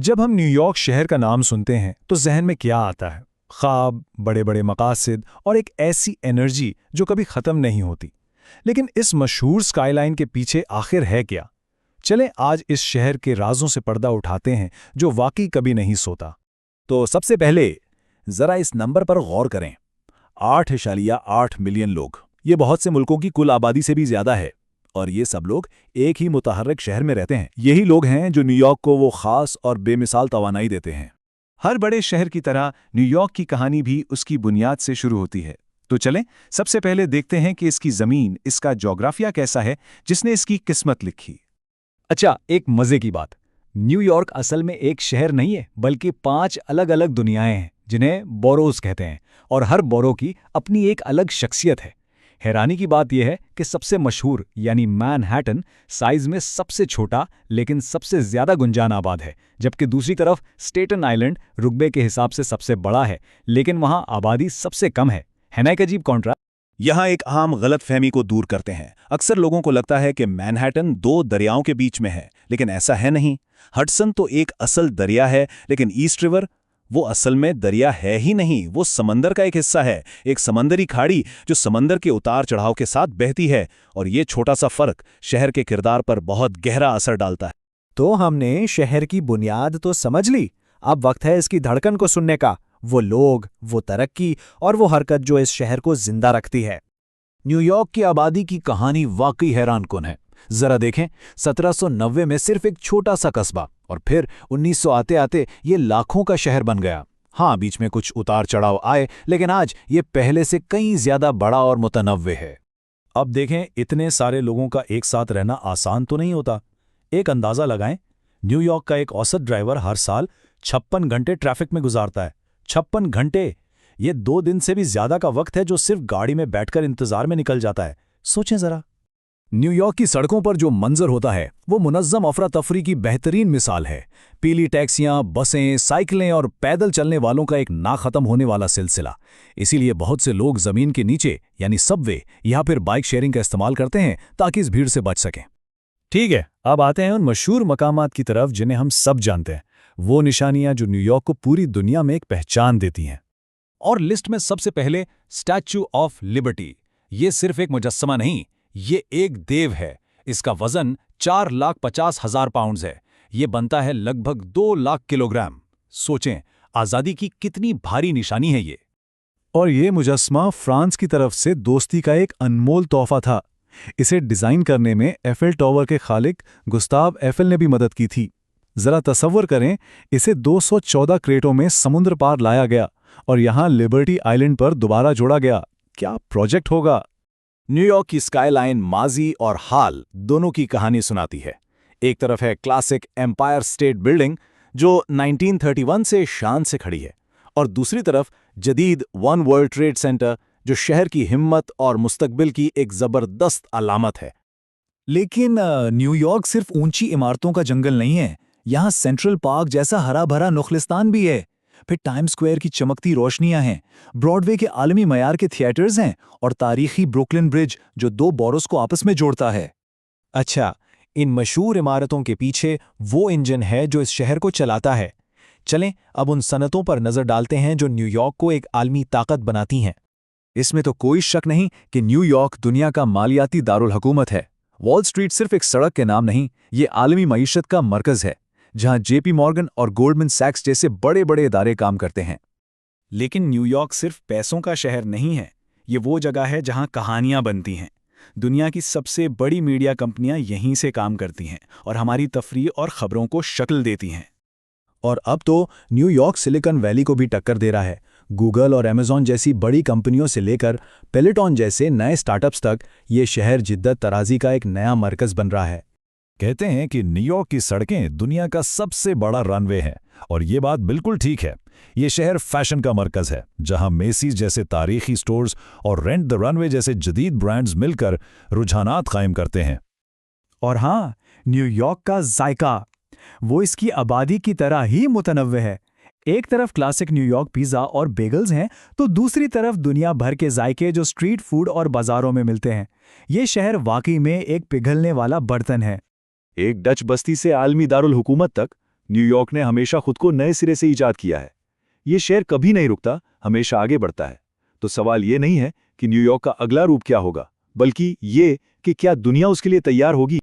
जब हम न्यूयॉर्क शहर का नाम सुनते हैं तो जहन में क्या आता है? ख्वाब, बड़े बड़े मकासद और एक ऐसी एनर्जी जो कभी ख़त्म नहीं होती। लेकिन इस मशहूर स्काईलाइन के पीछे आखिर है क्या? चलें आज इस शहर के राजों से पर्दा उठाते हैं जो वाकई कभी नहीं सोता। तो सबसे पहले जरा इस नंबर पर गौर करें। 8.8 मिलियन लोग, ये बहुत से मुल्कों की कुल आबादी से भी ज्यादा है। और ये सब लोग एक ही मुतहर्रिक शहर में रहते हैं। यही लोग हैं जो न्यूयॉर्क को वो खास और बेमिसाल तवानाई देते हैं। हर बड़े शहर की तरह न्यूयॉर्क की कहानी भी उसकी बुनियाद से शुरू होती है। तो चलें सबसे पहले देखते हैं कि इसकी ज़मीन, इसका जोग्राफिया कैसा है जिसने इसकी किस्मत लिखी। अच्छा, एक मजे की बात, न्यूयॉर्क असल में एक शहर नहीं है, बल्कि 5 अलग अलग दुनियाएं हैं जिन्हें बोरोज कहते हैं, और हर बोरो की अपनी एक अलग शख्सियत है। हैरानी की बात यह है कि सबसे मशहूर यानी मैनहट्टन साइज में सबसे छोटा लेकिन सबसे ज्यादा गुंजान आबाद है, जबकि दूसरी तरफ स्टेटन आइलैंड रुकबे के हिसाब से सबसे बड़ा है लेकिन वहां आबादी सबसे कम है ना एक अजीब कॉन्ट्रास्ट। यहाँ एक आम गलतफहमी को दूर करते हैं। अक्सर लोगों को लगता है कि मैनहट्टन 2 दरियाओं के बीच में है, लेकिन ऐसा है नहीं। हडसन तो एक असल दरिया है, लेकिन ईस्ट रिवर वो असल में दरिया है ही नहीं, वो समंदर का एक हिस्सा है, एक समंदरी खाड़ी जो समंदर के उतार चढ़ाव के साथ बहती है। और ये छोटा सा फर्क शहर के किरदार पर बहुत गहरा असर डालता है। तो हमने शहर की बुनियाद तो समझ ली, अब वक्त है इसकी धड़कन को सुनने का। वो लोग, वो तरक्की और वो हरकत जो इस शहर को जिंदा रखती है। न्यूयॉर्क की आबादी की कहानी वाकई हैरानकुन है। जरा देखें, 1790 में सिर्फ एक छोटा सा कस्बा, और फिर 1900 आते आते ये लाखों का शहर बन गया। हाँ, बीच में कुछ उतार चढ़ाव आए, लेकिन आज ये पहले से कई ज्यादा बड़ा और मुतनव्वे है। अब देखें, इतने सारे लोगों का एक साथ रहना आसान तो नहीं होता। एक अंदाज़ा लगाएं, न्यूयॉर्क का एक औसत ड्राइवर हर साल 56 घंटे ट्रैफिक में गुजारता है। 56 घंटे! ये 2 दिन से भी ज्यादा का वक्त है जो सिर्फ गाड़ी में बैठकर इंतजार में निकल जाता है। सोचें जरा। न्यूयॉर्क की सड़कों पर जो मंजर होता है वो मुनज़्ज़म अफरा तफरी की बेहतरीन मिसाल है। पीली टैक्सियां, बसें, साइकिलें और पैदल चलने वालों का एक ना खत्म होने वाला सिलसिला। इसीलिए बहुत से लोग जमीन के नीचे यानी सबवे या फिर बाइक शेयरिंग का इस्तेमाल करते हैं ताकि इस भीड़ से बच सकें। ठीक है, अब आते हैं उन मशहूर मकामात की तरफ जिन्हें हम सब जानते हैं, वो निशानियां जो न्यूयॉर्क को पूरी दुनिया में एक पहचान देती हैं। और लिस्ट में सबसे पहले स्टैच्यू ऑफ लिबर्टी। ये सिर्फ एक मुजस्समा नहीं, ये एक देव है। इसका वजन 4,50,000 पाउंड्स है। ये बनता है लगभग 2 लाख किलोग्राम। सोचें, आज़ादी की कितनी भारी निशानी है ये। और ये मुजस्समा फ्रांस की तरफ से दोस्ती का एक अनमोल तोहफा था। इसे डिज़ाइन करने में एफेल टावर के खालिक गुस्ताव एफेल ने भी मदद की थी। जरा तसव्वुर करें, इसे 214 क्रेटों में समुद्र पार लाया गया और यहाँ लिबर्टी आइलैंड पर दोबारा जोड़ा गया। क्या प्रोजेक्ट होगा। न्यूयॉर्क की स्काईलाइन माजी और हाल दोनों की कहानी सुनाती है। एक तरफ है क्लासिक एम्पायर स्टेट बिल्डिंग जो 1931 से शान से खड़ी है, और दूसरी तरफ जदीद वन वर्ल्ड ट्रेड सेंटर जो शहर की हिम्मत और मुस्तकबिल की एक जबरदस्त अलामत है। लेकिन न्यूयॉर्क सिर्फ ऊंची इमारतों का जंगल नहीं है, यहाँ सेंट्रल पार्क जैसा हरा भरा नुखलिस्तान भी है। फिर टाइम स्क्वायर की चमकती रोशनियां हैं, ब्रॉडवे के आलमी मयार के थिएटर्स हैं, और तारीखी ब्रुकलिन ब्रिज जो 2 बोरोस को आपस में जोड़ता है। अच्छा, इन मशहूर इमारतों के पीछे वो इंजन है जो इस शहर को चलाता है। चलें अब उन सनतों पर नजर डालते हैं जो न्यूयॉर्क को एक आलमी ताकत बनाती हैं। इसमें तो कोई शक नहीं कि न्यूयॉर्क दुनिया का मालियाती दारुल हुकूमत है। वॉल स्ट्रीट सिर्फ एक सड़क के नाम नहीं, ये आलमी मईशत का मरकज है जहां जेपी मॉर्गन और गोल्डमैन सैक्स जैसे बड़े बड़े इदारे काम करते हैं। लेकिन न्यूयॉर्क सिर्फ पैसों का शहर नहीं है, ये वो जगह है जहां कहानियां बनती हैं। दुनिया की सबसे बड़ी मीडिया कंपनियां यहीं से काम करती हैं और हमारी तफरीह और ख़बरों को शक्ल देती हैं। और अब तो न्यूयॉर्क सिलिकॉन वैली को भी टक्कर दे रहा है। गूगल और अमेज़न जैसी बड़ी कंपनियों से लेकर पेलेटॉन जैसे नए स्टार्टअप्स तक ये शहर जिद्दत तराजी का एक नया मरकज़ बन रहा है। कहते हैं कि न्यूयॉर्क की सड़कें दुनिया का सबसे बड़ा रनवे है, और ये बात बिल्कुल ठीक है। ये शहर फैशन का मरकज है जहां मेसीज जैसे तारीखी स्टोर्स और रेंट द रनवे जैसे जदीद ब्रांड्स मिलकर रुझानात कायम करते हैं। और हाँ, न्यूयॉर्क का जायका, वो इसकी आबादी की तरह ही मुतनव्वे है। एक तरफ क्लासिक न्यूयॉर्क पिज़्ज़ा और बेगल्स हैं, तो दूसरी तरफ दुनिया भर के जायके जो स्ट्रीट फूड और बाजारों में मिलते हैं। ये शहर वाकई में एक पिघलने वाला बर्तन है। एक डच बस्ती से आलमी दारुल हुकूमत तक, न्यूयॉर्क ने हमेशा खुद को नए सिरे से इजाद किया है। ये शहर कभी नहीं रुकता, हमेशा आगे बढ़ता है। तो सवाल ये नहीं है कि न्यूयॉर्क का अगला रूप क्या होगा, बल्कि ये कि क्या दुनिया उसके लिए तैयार होगी।